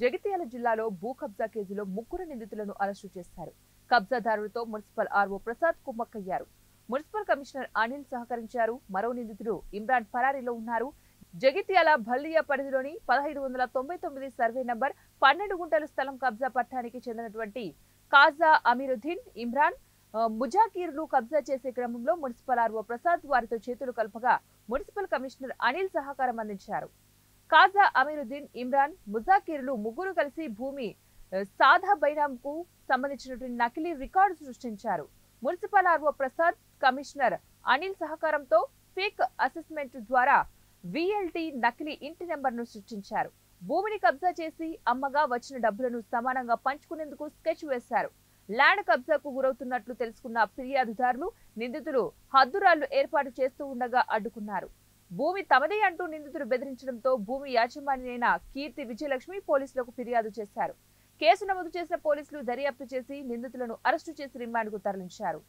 జగిత్యాల జిల్లాలో భూ కబ్జా కేసులో ముగ్గురు నిందితులను అరెస్టు చేశారు. కబ్జాదారులతో మున్సిపల్ ఆర్ఓ ప్రసాద్ కుమ్మక్కయ్యారు. మున్సిపల్ కమిషనర్ అనిల్ సహకరించారు. మరో నిందితుడు ఇమ్రాన్ పరారీలో ఉన్నారు. జగిత్యాల భల్లియా పరిధిలోని 1599 సర్వే నంబర్ 12 గుంటల స్థలం కబ్జా పట్టానికి చెందినటువంటి కాజా అమీరుద్దీన్, ఇమ్రాన్, ముజాకీర్లు కబ్జా చేసే క్రమంలో మున్సిపల్ ఆర్ఓ ప్రసాద్ వారితో చేతులు కలపగా మున్సిపల్ కమిషనర్ అనిల్ సహకారం అందించారు. కాజా అమీరుద్దీన్, ఇమ్రాన్, ముజాకీర్లు ముగ్గురు కలిసి భూమి సాదా బైనాంకు సంబంధించినటువంటి నకిలీ రికార్డు సృష్టించారు. Municipal RO Prasad, commissioner Anil సహకారంతో ఫేక్ అసెస్మెంట్ ద్వారా విఎల్టీ నకిలీ ఇంటి నెంబర్ను సృష్టించారు. భూమిని కబ్జా చేసి అమ్మగా వచ్చిన డబ్బులను సమానంగా పంచుకునేందుకు స్కెచ్ వేశారు. ల్యాండ్ కబ్జాకు గురవుతున్నట్లు తెలుసుకున్న ఫిర్యాదుదారులు నిందితులు హద్దురాళ్లు ఏర్పాటు చేస్తూ ఉండగా అడ్డుకున్నారు. భూమి తమదే అంటూ నిందితులు బెదిరించడంతో భూమి యాజమాని అయిన కీర్తి విజయలక్ష్మి పోలీసులకు ఫిర్యాదు చేశారు. కేసు నమోదు చేసిన పోలీసులు దర్యాప్తు చేసి నిందితులను అరెస్టు చేసి రిమాండ్కు తరలించారు.